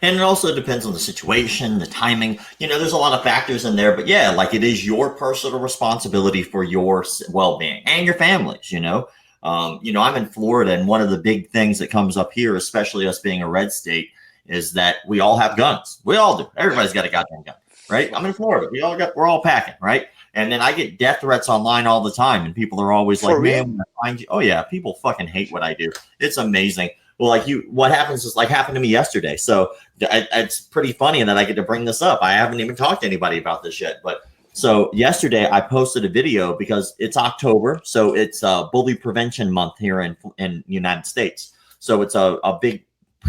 it also depends on the situation, the timing. You know, there's a lot of factors in there. But yeah, like, it is your personal responsibility for your well-being and your family's, you know. I'm in Florida, and one of the big things that comes up here, especially us being a red state, is that we all have guns. We all do. Everybody's got a goddamn gun, right? I'm in Florida. We're all packing, right? And then I get death threats online all the time, and people are always like, man, when I find you. Oh, yeah, people fucking hate what I do. It's amazing. Well, like what happens is like happened to me yesterday. So it's pretty funny that I get to bring this up. I haven't even talked to anybody about this yet, but so yesterday I posted a video because it's October, so it's Bully Prevention Month here in the United States. So it's a big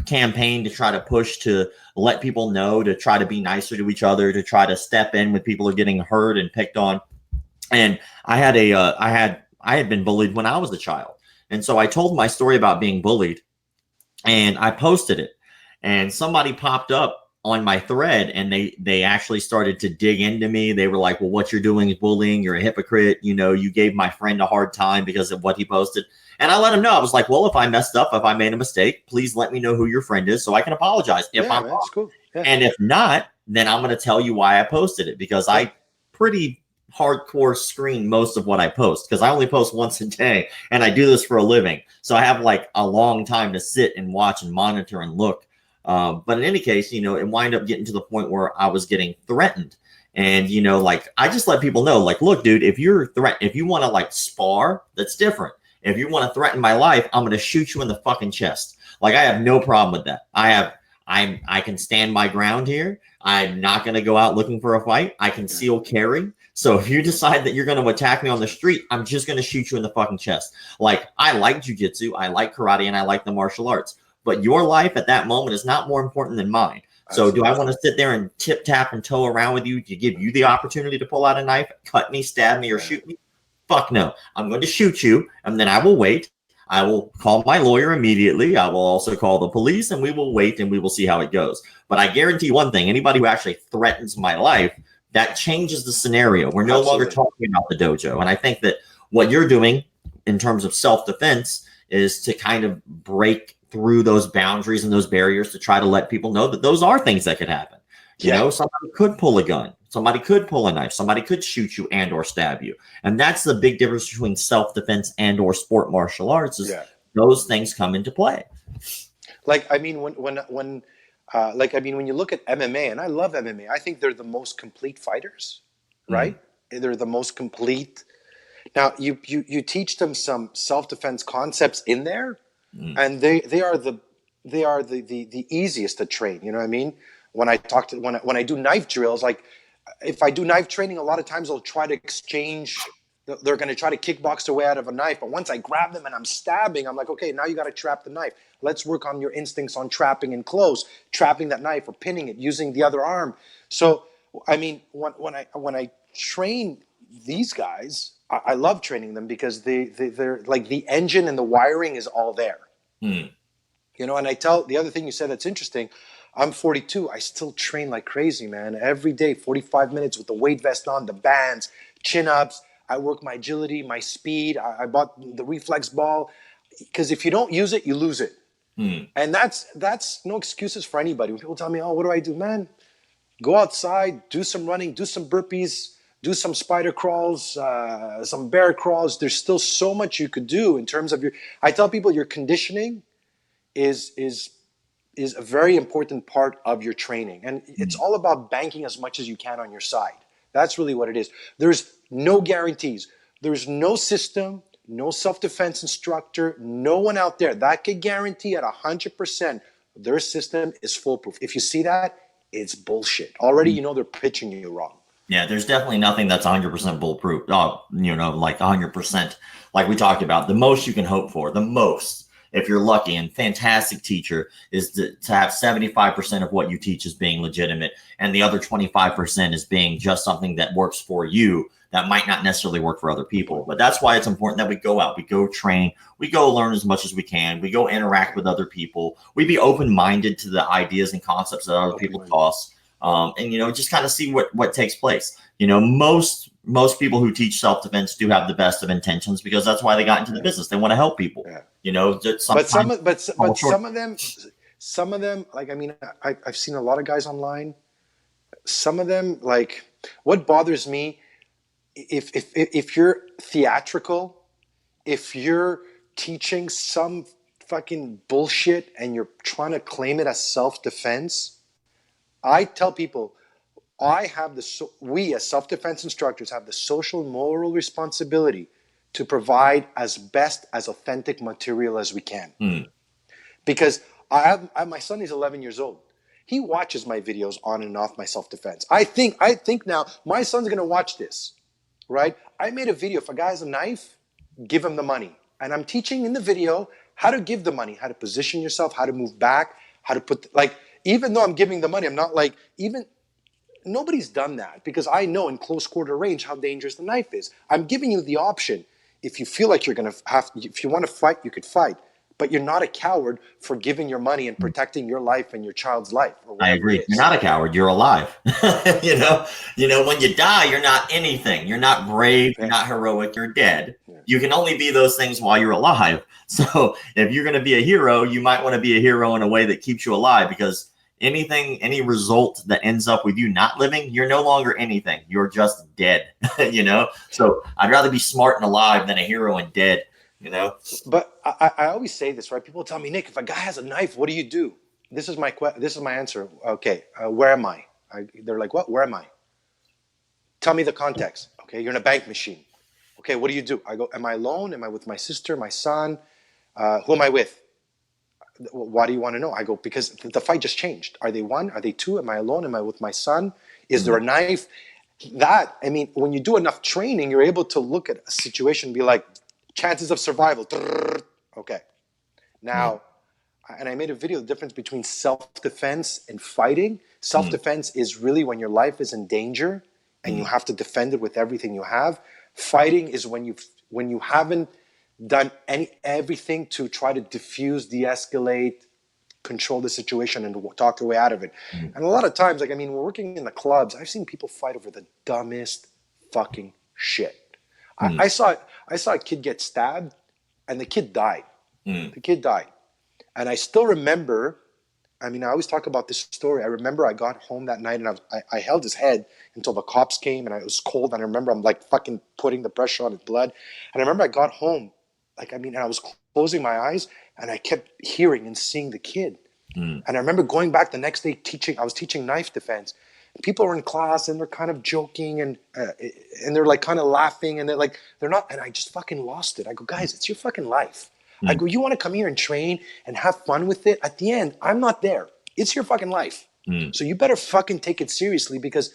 campaign to try to push to let people know to try to be nicer to each other, to try to step in when people are getting hurt and picked on. And I had been bullied when I was a child, and so I told my story about being bullied, and I posted it, and somebody popped up on my thread, and they actually started to dig into me. They were like, well, what you're doing is bullying. You're a hypocrite. You know, you gave my friend a hard time because of what he posted. And I let him know. I was like, well, if I messed up, if I made a mistake, please let me know who your friend is so I can apologize if I'm wrong. That's cool. Yeah. And if not, then I'm going to tell you why I posted it, because I pretty hardcore screen most of what I post, because I only post once a day and I do this for a living. So I have like a long time to sit and watch and monitor and look. But in any case, you know, it wind up getting to the point where I was getting threatened. And, you know, like I just let people know, like, look, dude, if you want to like spar, that's different. If you want to threaten my life, I'm going to shoot you in the fucking chest. Like, I have no problem with that. I can stand my ground here. I'm not going to go out looking for a fight. I can conceal carry. So if you decide that you're going to attack me on the street, I'm just going to shoot you in the fucking chest. Like, I like jujitsu, I like karate, and I like the martial arts. But your life at that moment is not more important than mine. So do I want to sit there and tip tap and toe around with you to give you the opportunity to pull out a knife, cut me, stab me, or shoot me? Fuck no. I'm going to shoot you, and then I will wait. I will call my lawyer immediately. I will also call the police, and we will wait, and we will see how it goes. But I guarantee one thing: anybody who actually threatens my life, that changes the scenario. We're no longer talking about the dojo. And I think that what you're doing in terms of self-defense is to kind of break through those boundaries and those barriers to try to let people know that those are things that could happen. You know, somebody could pull a gun, somebody could pull a knife, somebody could shoot you and or stab you. And that's the big difference between self-defense and or sport martial arts is those things come into play. Like, I mean, when you look at MMA, and I love MMA, I think they're the most complete fighters, right? They're the most complete. Now, you teach them some self-defense concepts in there, and they are the easiest to train. You know what I mean? When I do knife drills, like if I do knife training, a lot of times they'll try to exchange. They're going to try to kickbox their way out of a knife. But once I grab them and I'm stabbing, I'm like, okay, now you got to trap the knife. Let's work on your instincts on trapping and close, trapping that knife or pinning it using the other arm. So, I mean, when I train these guys, I love training them because they're like the engine and the wiring is all there. You know, and the other thing you said that's interesting, I'm 42. I still train like crazy, man. Every day, 45 minutes with the weight vest on, the bands, chin-ups. I work my agility, my speed. I bought the reflex ball because if you don't use it, you lose it. And that's no excuses for anybody. When people tell me, oh, what do I do? Man, go outside, do some running, do some burpees, do some spider crawls, some bear crawls. There's still so much you could do in terms of I tell people your conditioning is a very important part of your training. And it's all about banking as much as you can on your side. That's really what it is. There's no guarantees. There's no system, no self-defense instructor, no one out there that could guarantee at 100% their system is foolproof. If you see that, it's bullshit. Already, you know they're pitching you wrong. Yeah, there's definitely nothing that's 100% bulletproof. You know, like 100%, like we talked about. The most you can hope for, the most, if you're lucky and fantastic teacher, is to have 75% of what you teach is being legitimate, and the other 25% is being just something that works for you that might not necessarily work for other people. But that's why it's important that we go out, we go train, we go learn as much as we can, we go interact with other people, we be open-minded to the ideas and concepts that other people toss. And, you know, just kind of see what takes place. You know, most people who teach self-defense do have the best of intentions because that's why they got into the business. They want to help people, you know, but some of them, like, I mean, I've seen a lot of guys online. Some of them, like, what bothers me, if you're theatrical, if you're teaching some fucking bullshit and you're trying to claim it as self-defense, I tell people, we as self-defense instructors have the social and moral responsibility to provide as best as authentic material as we can. because my son is 11 years old. He watches my videos on and off my self-defense. I think now my son's going to watch this, right? I made a video. If a guy has a knife, give him the money. And I'm teaching in the video how to give the money, how to position yourself, how to move back, how to put, like, even though I'm giving the money, I'm not like, even, nobody's done that because I know in close quarter range how dangerous the knife is. I'm giving you the option. If you feel like you're going to have, if you want to fight, you could fight. But you're not a coward for giving your money and protecting your life and your child's life or I whatever agree. it is. You're not a coward. You're alive. When you die, you're not anything. You're not brave. You're not heroic. You're dead. You can only be those things while you're alive. So if you're going to be a hero, you might want to be a hero in a way that keeps you alive, because any result that ends up with you not living, you're no longer anything. You're just dead, So I'd rather be smart and alive than a hero and dead, But I always say this, right? People tell me, Nick, if a guy has a knife, what do you do? This is my answer. Okay, where am I? They're like, what? Where am I? Tell me the context. Okay, you're in a bank machine. Okay, what do you do? I go, am I alone? Am I with my sister, my son? Who am I with? Why do you want to know? I go, because the fight just changed. Are they one? Are they two? Am I alone? Am I with my son? Is there a knife? When you do enough training, you're able to look at a situation and be like, chances of survival. Okay. Now, and I made a video, the difference between self-defense and fighting. Self-defense is really when your life is in danger and you have to defend it with everything you have. Fighting is when you haven't done everything to try to diffuse, de-escalate, control the situation and talk your way out of it. And a lot of times, we're working in the clubs. I've seen people fight over the dumbest fucking shit. I saw a kid get stabbed and the kid died. The kid died. And I still remember, I always talk about this story. I remember I got home that night and I held his head until the cops came, and it was cold. And I remember I'm like fucking putting the pressure on his blood. And I remember I got home, and I was closing my eyes and I kept hearing and seeing the kid. And I remember going back the next day I was teaching knife defense. People were in class and they're kind of joking and they're like kind of laughing and they're not, and I just fucking lost it. I go, guys, it's your fucking life. I go, you want to come here and train and have fun with it? At the end, I'm not there. It's your fucking life. So you better fucking take it seriously, because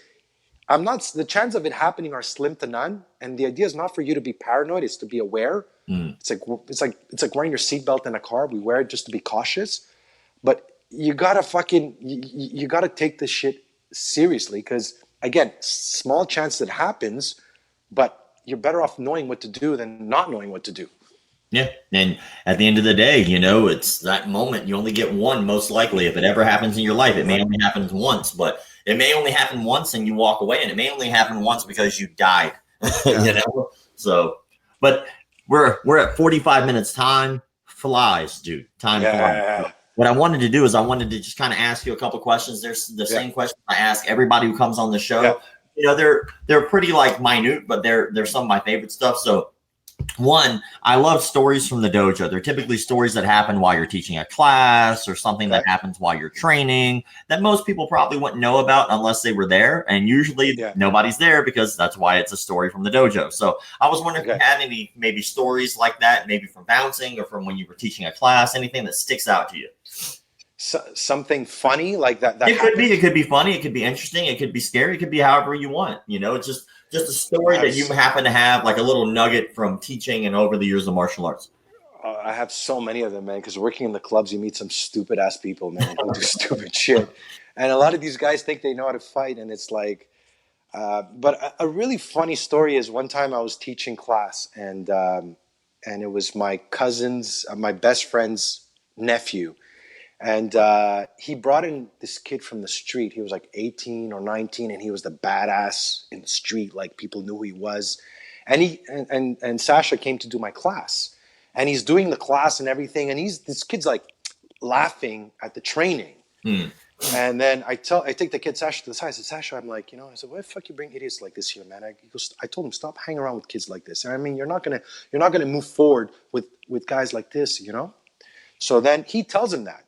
the chance of it happening are slim to none. And the idea is not for you to be paranoid, it's to be aware. It's like wearing your seatbelt in a car. We wear it just to be cautious. But you gotta you gotta take this shit seriously, because again, small chance that happens, but you're better off knowing what to do than not knowing what to do. Yeah. And at the end of the day, it's that moment. You only get one, most likely. If it ever happens in your life, it may only happen once, but it may only happen once and you walk away, and it may only happen once because you died, So, but we're at 45 minutes. Time flies, dude. Time flies. What I wanted to do is I wanted to just kind of ask you a couple questions. There's the same question I ask everybody who comes on the show. They're pretty minute, but they're some of my favorite stuff. So, one, I love stories from the dojo. They're typically stories that happen while you're teaching a class or something that happens while you're training that most people probably wouldn't know about unless they were there. And usually nobody's there, because that's why it's a story from the dojo. So I was wondering if you had any maybe stories like that, maybe from bouncing or from when you were teaching a class, anything that sticks out to you. Something funny like that. It could be funny. It could be interesting. It could be scary. It could be however you want. It's just a story that you happen to have, like a little nugget from teaching and over the years of martial arts. I have so many of them, man, because working in the clubs, you meet some stupid ass people, man, who do stupid shit. And a lot of these guys think they know how to fight. And it's like, but a really funny story is one time I was teaching class and it was my cousin's, my best friend's nephew. And he brought in this kid from the street. He was like 18 or 19, and he was the badass in the street. Like, people knew who he was. And Sasha came to do my class, and he's doing the class and everything. And this kid's like laughing at the training. And then I take the kid Sasha to the side. I said, Sasha, I'm like, I said, why the fuck you bring idiots like this here, man? I told him, stop hanging around with kids like this. And you're not gonna move forward with guys like this, So then he tells him that.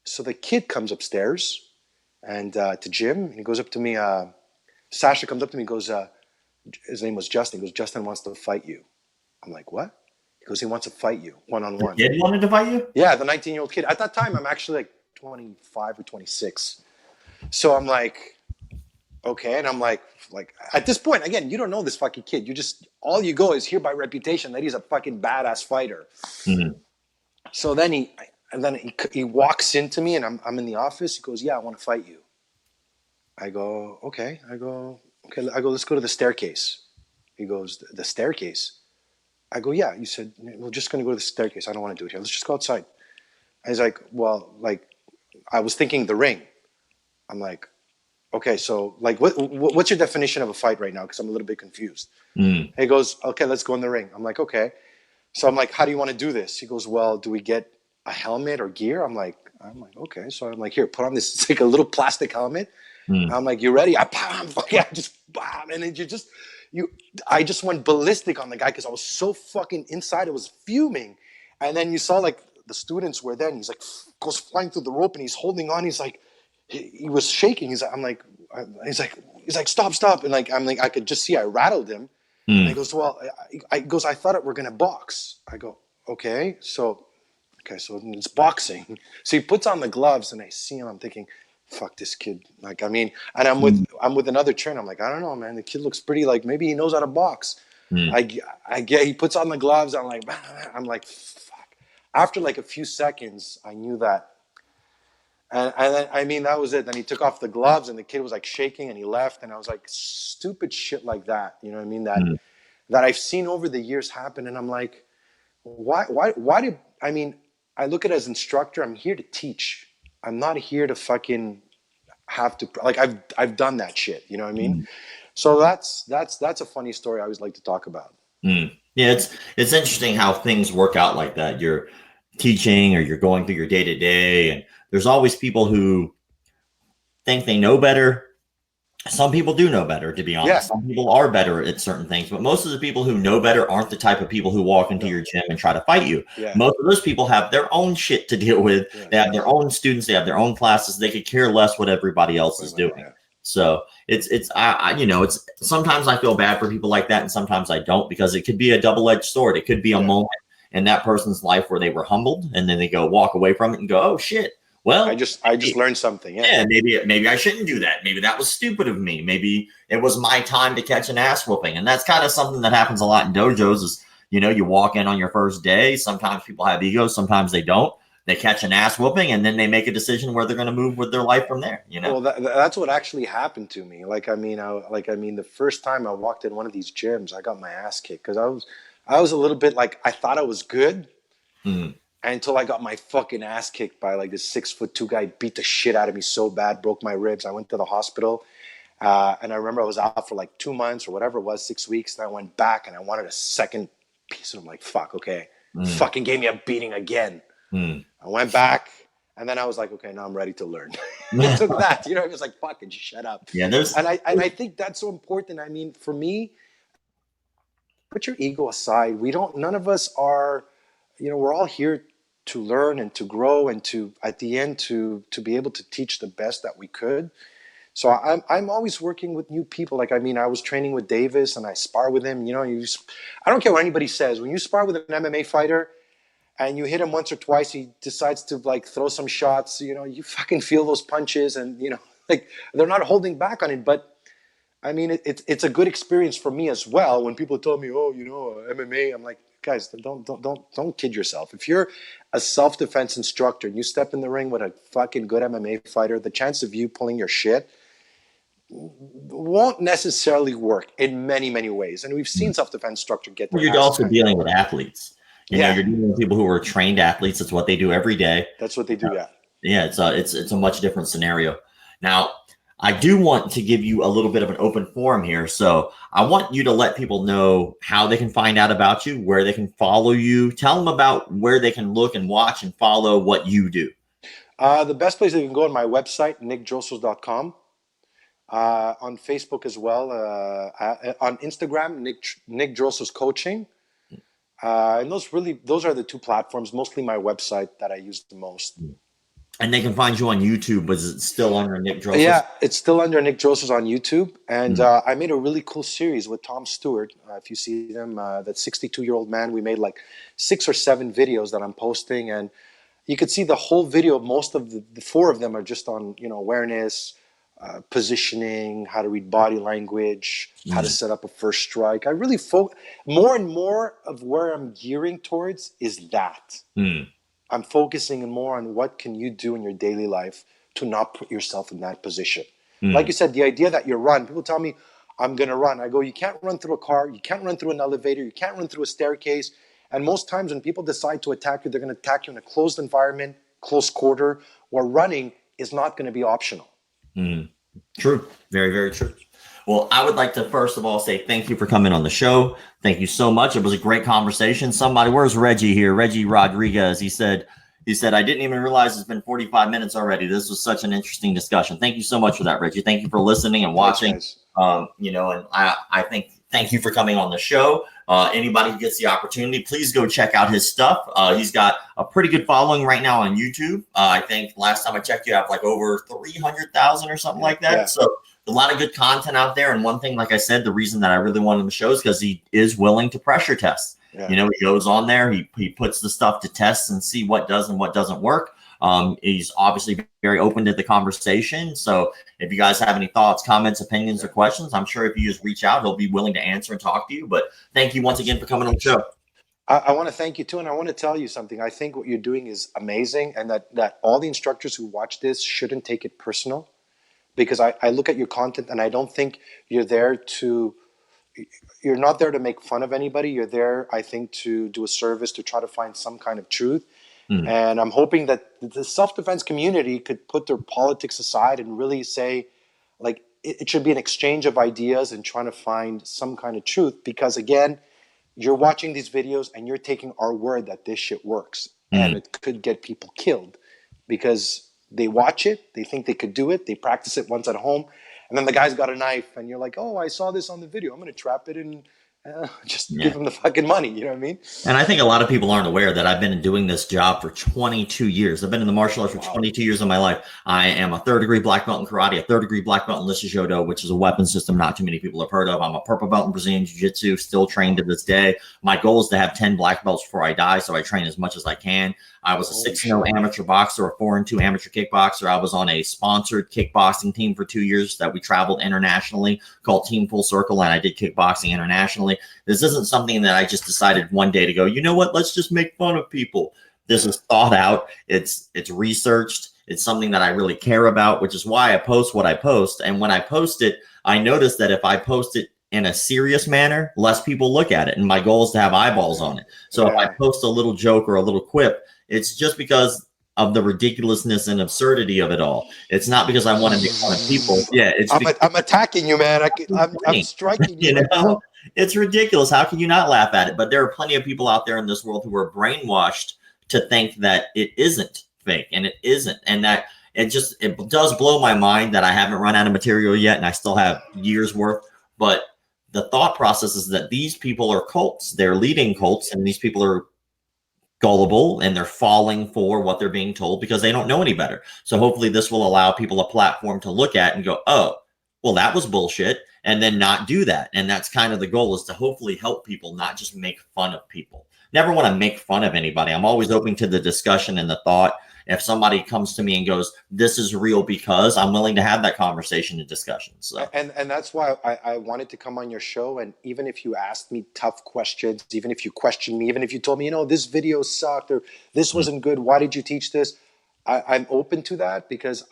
So the kid comes upstairs and to Jim, and he goes up to me. Sasha comes up to me and goes, his name was Justin. He goes, Justin wants to fight you. I'm like, what? goes, he wants to fight you one-on-one. The kid wanted to fight you? Yeah, the 19-year-old kid. At that time, I'm actually like 25 or 26. So I'm like, okay. And I'm like at this point, again, you don't know this fucking kid. All you go is hear by reputation that he's a fucking badass fighter. Mm-hmm. So then he walks into me, and I'm in the office. He goes, yeah, I want to fight you. I go, okay. I go, let's go to the staircase. He goes, the staircase? I go, yeah. You said, we're just going to go to the staircase. I don't want to do it here. Let's just go outside. And he's like, well, like, I was thinking the ring. I'm like, okay, so like, what's your definition of a fight right now? Because I'm a little bit confused. Mm. He goes, okay, let's go in the ring. I'm like, okay. So I'm like, how do you want to do this? He goes, well, do we get a helmet or gear? I'm like, okay. So I'm like, here, put on this. It's like a little plastic helmet. Mm. I'm like, you ready? I just bam, and then I just went ballistic on the guy because I was so fucking inside. It was fuming, and then you saw like the students were there, and he's like goes flying through the rope, and he's holding on. He's like, he was shaking. He's like, stop, and like I'm like I could just see I rattled him. Mm. And he goes, well, I thought we're gonna box. I go, okay, so it's boxing. So he puts on the gloves, and I see him. I'm thinking, fuck this kid. Like, I mean, and I'm with another trainer. I'm like, I don't know, man. The kid looks pretty, like maybe he knows how to box. Mm. I get, he puts on the gloves. I'm like, fuck. After like a few seconds, I knew that. And then, I mean, that was it. Then he took off the gloves, and the kid was like shaking, and he left. And I was like, stupid shit like that. You know what I mean? That I've seen over the years happen. And I'm like, why did, I mean, I look at it as instructor. I'm here to teach. I'm not here to fucking have to, like, I've done that shit. You know what I mean? Mm. So that's a funny story I always like to talk about. Mm. Yeah, it's interesting how things work out like that. You're teaching or you're going through your day to day, and there's always people who think they know better. Some people do know better, to be honest. Yeah. Some people are better at certain things, but most of the people who know better aren't the type of people who walk into your gym and try to fight you. Yeah. Most of those people have their own shit to deal with. Yeah. They have their own students. They have their own classes. They could care less what everybody else is doing. Yeah. So it's sometimes I feel bad for people like that, and sometimes I don't, because it could be a double-edged sword. It could be a moment in that person's life where they were humbled, and then they walk away from it and go, oh shit. Well, I just learned something. Yeah, maybe I shouldn't do that. Maybe that was stupid of me. Maybe it was my time to catch an ass whooping. And that's kind of something that happens a lot in dojos is, you walk in on your first day. Sometimes people have egos. Sometimes they don't. They catch an ass whooping, and then they make a decision where they're going to move with their life from there. Well, that's what actually happened to me. The first time I walked in one of these gyms, I got my ass kicked because I was a little bit like, I thought I was good. Mm-hmm. Until I got my fucking ass kicked by like this 6'2" guy, beat the shit out of me so bad, broke my ribs. I went to the hospital, and I remember I was out for like 2 months or whatever it was, 6 weeks. And I went back and I wanted a second piece. And I'm like, fuck, okay. Fucking gave me a beating again. I went back, and then I was like, okay, now I'm ready to learn. It took that, it was like, fucking shut up. Yeah, and I think that's so important. I mean, for me, put your ego aside. None of us are, we're all here to learn and to grow and to, at the end, to be able to teach the best that we could. So I'm always working with new people. Like, I mean, I was training with Davis and I spar with him. I don't care what anybody says. When you spar with an MMA fighter and you hit him once or twice, he decides to like throw some shots, you fucking feel those punches, and, like, they're not holding back on it. But I mean, it's a good experience for me as well. When people tell me, oh, MMA, I'm like, guys, don't kid yourself. If you're a self-defense instructor and you step in the ring with a fucking good MMA fighter, the chance of you pulling your shit won't necessarily work in many, many ways. And we've seen self-defense instructor get their You're also dealing with athletes. You're dealing with people who are trained athletes. That's what they do every day. That's what they do, yeah. Yeah, it's a much different scenario. Now, I do want to give you a little bit of an open forum here. So I want you to let people know how they can find out about you, where they can follow you. Tell them about where they can look and watch and follow what you do. The best place, they can go on my website, nickdrossos.com. On Facebook as well. On Instagram, Nick Drossos Coaching. And those are the two platforms, mostly my website, that I use the most. And they can find you on YouTube, but is it still under Nick Drossos? Yeah, it's still under Nick Drossos on YouTube. And I made a really cool series with Tom Stewart. If you see them, that 62-year-old man, we made like 6 or 7 videos that I'm posting. And you could see the whole video. Most of the 4 of them are just on, awareness, positioning, how to read body language, how to set up a first strike. I really more and more of where I'm gearing towards is that. I'm focusing more on what can you do in your daily life to not put yourself in that position. Like you said, the idea that you run, people tell me, I'm going to run. I go, you can't run through a car. You can't run through an elevator. You can't run through a staircase. And most times when people decide to attack you, they're going to attack you in a closed environment, close quarter, where running is not going to be optional. True. Very, very true. Well, I would like to first of all say thank you for coming on the show. Thank you so much. It was a great conversation. Where's Reggie here? Reggie Rodriguez. He said, I didn't even realize it's been 45 minutes already. This was such an interesting discussion. Thank you so much for that, Reggie. Thank you for listening and watching. Thanks, and I think thank you for coming on the show. Anybody who gets the opportunity, please go check out his stuff. He's got a pretty good following right now on YouTube. I think last time I checked, you have like over 300,000 or something like that. Yeah. So a lot of good content out there. And one thing, like I said, the reason that I really wanted him to show is because he is willing to pressure test. Yeah. He goes on there, he puts the stuff to test and see what does and what doesn't work. He's obviously very open to the conversation. So if you guys have any thoughts, comments, opinions, or questions, I'm sure if you just reach out, he'll be willing to answer and talk to you. But thank you once again for coming on the show. I want to thank you too. And I want to tell you something. I think what you're doing is amazing. And that all the instructors who watch this shouldn't take it personal. Because I look at your content and I don't think you're not there to make fun of anybody. You're there, I think, to do a service, to try to find some kind of truth. And I'm hoping that the self-defense community could put their politics aside and really say, like, it should be an exchange of ideas and trying to find some kind of truth. Because again, you're watching these videos and you're taking our word that this shit works. And it could get people killed because they watch it, they think they could do it, they practice it once at home, and then the guy's got a knife, and you're like, oh, I saw this on the video, I'm going to trap it and just give him the fucking money, you know what I mean? And I think a lot of people aren't aware that I've been doing this job for 22 years. I've been in the martial arts for 22 years of my life. I am a 3rd degree black belt in karate, a 3rd degree black belt in Dojo, which is a weapon system not too many people have heard of. I'm a purple belt in Brazilian Jiu-Jitsu, still trained to this day. My goal is to have 10 black belts before I die, so I train as much as I can. I was a 6-0 amateur boxer, a 4-2 amateur kickboxer. I was on a sponsored kickboxing team for 2 years that we traveled internationally called Team Full Circle, and I did kickboxing internationally. This isn't something that I just decided one day to go, you know what, let's just make fun of people. This is thought out. It's researched. It's something that I really care about, which is why I post what I post. And when I post it, I notice that if I post it in a serious manner, less people look at it. And my goal is to have eyeballs on it. So if I post a little joke or a little quip, it's just because of the ridiculousness and absurdity of it all. It's not because I want to make fun of people. Yeah, I'm attacking you, man. I'm striking you. It's ridiculous. How can you not laugh at it? But there are plenty of people out there in this world who are brainwashed to think that it isn't fake, and it isn't, and that it does blow my mind that I haven't run out of material yet, and I still have years worth. But the thought process is that these people are cults. They're leading cults, and these people are gullible, and they're falling for what they're being told because they don't know any better. So hopefully this will allow people a platform to look at and go, oh, well, that was bullshit, and then not do that. And that's kind of the goal, is to hopefully help people, not just make fun of people. Never want to make fun of anybody. I'm always open to the discussion and the thought. If somebody comes to me and goes, this is real, because I'm willing to have that conversation and discussion. So. And that's why I wanted to come on your show. And even if you asked me tough questions, even if you questioned me, even if you told me, this video sucked or this wasn't good, why did you teach this? I'm open to that because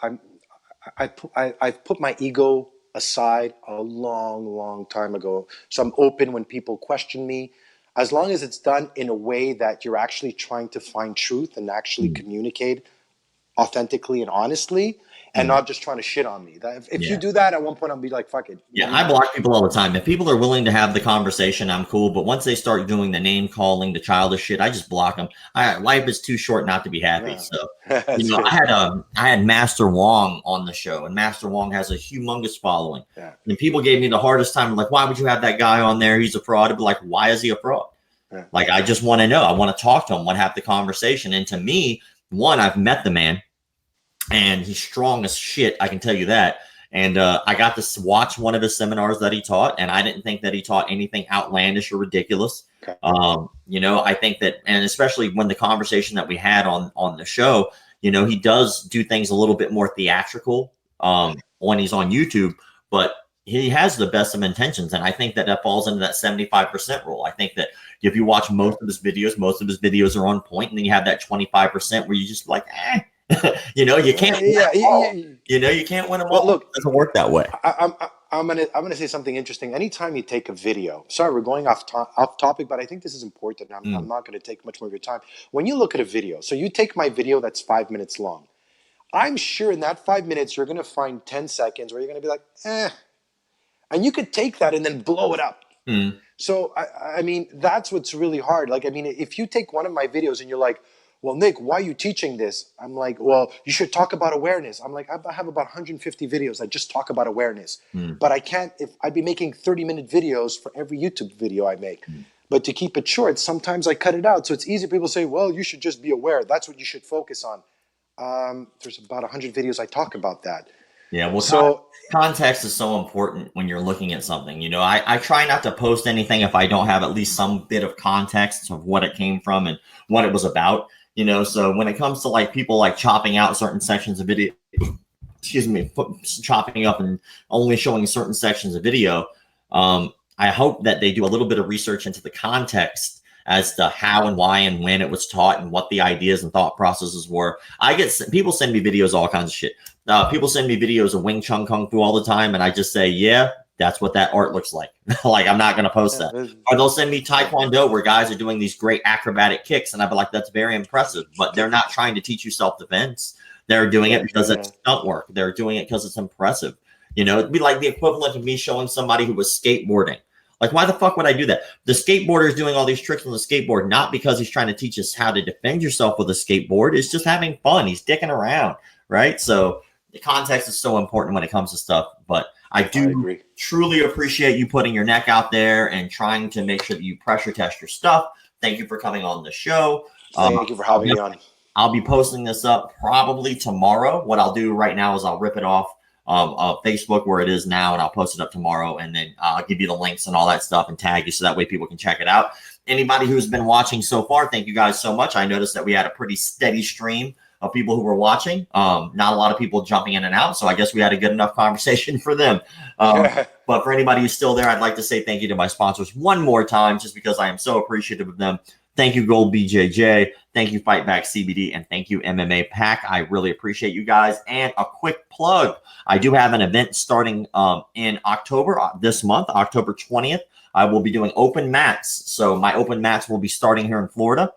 I've put my ego aside a long time ago. So I'm open when people question me, as long as it's done in a way that you're actually trying to find truth and actually communicate authentically and honestly, and not just trying to shit on me. If you do that, at one point I'll be like, fuck it. Yeah, I block people all the time. If people are willing to have the conversation, I'm cool. But once they start doing the name calling, the childish shit, I just block them. Life is too short not to be happy. Yeah. So, I had Master Wong on the show, and Master Wong has a humongous following. Yeah. And people gave me the hardest time. Like, why would you have that guy on there? He's a fraud. I'd be like, why is he a fraud? Yeah. Like, I just want to know. I want to talk to him. Want to have the conversation. And to me, one, I've met the man. and he's strong as shit. I can tell you that. And I got to watch one of his seminars that he taught, and I didn't think that he taught anything outlandish or ridiculous. Okay. You know, I think that, and especially when the conversation that we had on the show, you know, he does do things a little bit more theatrical when he's on YouTube, but he has the best of intentions. And I think that that falls into that 75% rule. I think that if you watch most of his videos are on point, and then you have that 25% where you just like, you know, you can't. You know, you can't win them all. Look, it doesn't work that way. I'm gonna say something interesting. Anytime you take a video, sorry, we're going off topic, but I think this is important. I'm not going to take much more of your time. When you look at a video, so you take my video that's 5 minutes long. I'm sure in that 5 minutes you're going to find 10 seconds where you're going to be like, and you could take that and then blow it up. So I mean, that's what's really hard. Like, I mean, if you take one of my videos and you're like, well, Nick, why are you teaching this? I'm like, well, you should talk about awareness. I'm like, I have about 150 videos that just talk about awareness. But I can't, if I'd be making 30-minute videos for every YouTube video I make. But to keep it short, sometimes I cut it out. So it's easy. People say, well, you should just be aware. That's what you should focus on. There's about 100 videos I talk about that. Yeah, well, so context is so important when you're looking at something. You know, I try not to post anything if I don't have at least some bit of context of what it came from and what it was about. You know, so when it comes to like people like chopping out certain sections of video, chopping up and only showing certain sections of video, I hope that they do a little bit of research into the context as to how and why and when it was taught and what the ideas and thought processes were. People send me videos, all kinds of shit. People send me videos of Wing Chun Kung Fu all the time, and I just say, yeah, that's what that art looks like. Like, I'm not going to post that. Or they'll send me Taekwondo where guys are doing these great acrobatic kicks, and I'll be like, that's very impressive. But they're not trying to teach you self-defense. They're doing it because it's stunt work. They're doing it because it's impressive. You know, it'd be like the equivalent of me showing somebody who was skateboarding. Like, why the fuck would I do that? The skateboarder is doing all these tricks on the skateboard, not because he's trying to teach us how to defend yourself with a skateboard. It's just having fun. He's dicking around, right? So the context is so important when it comes to stuff. But I do truly appreciate you putting your neck out there and trying to make sure that you pressure test your stuff. Thank you for coming on the show. Thank you for having me on. I'll be posting this up probably tomorrow. What I'll do right now is I'll rip it off Facebook where it is now, and I'll post it up tomorrow, and then I'll give you the links and all that stuff and tag you so that way people can check it out. Anybody who's been watching so far, thank you guys so much. I noticed that we had a pretty steady stream of people who were watching. Not a lot of people jumping in and out, so I guess we had a good enough conversation for them. But for anybody who's still there, I'd like to say thank you to my sponsors one more time, just because I am so appreciative of them. Thank you, Gold BJJ. Thank you, FightBackCBD. And thank you, MMA Pack. I really appreciate you guys. And a quick plug. I do have an event starting in October, this month, October 20th. I will be doing open mats. So my open mats will be starting here in Florida.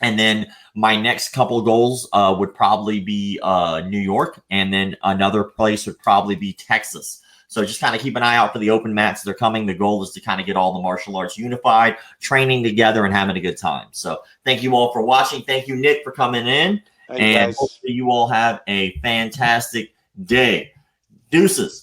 And then my next couple goals would probably be New York. And then another place would probably be Texas. So just kind of keep an eye out for the open mats. They're coming. The goal is to kind of get all the martial arts unified, training together, and having a good time. So thank you all for watching. Thank you, Nick, for coming in. And hopefully you all have a fantastic day. Deuces.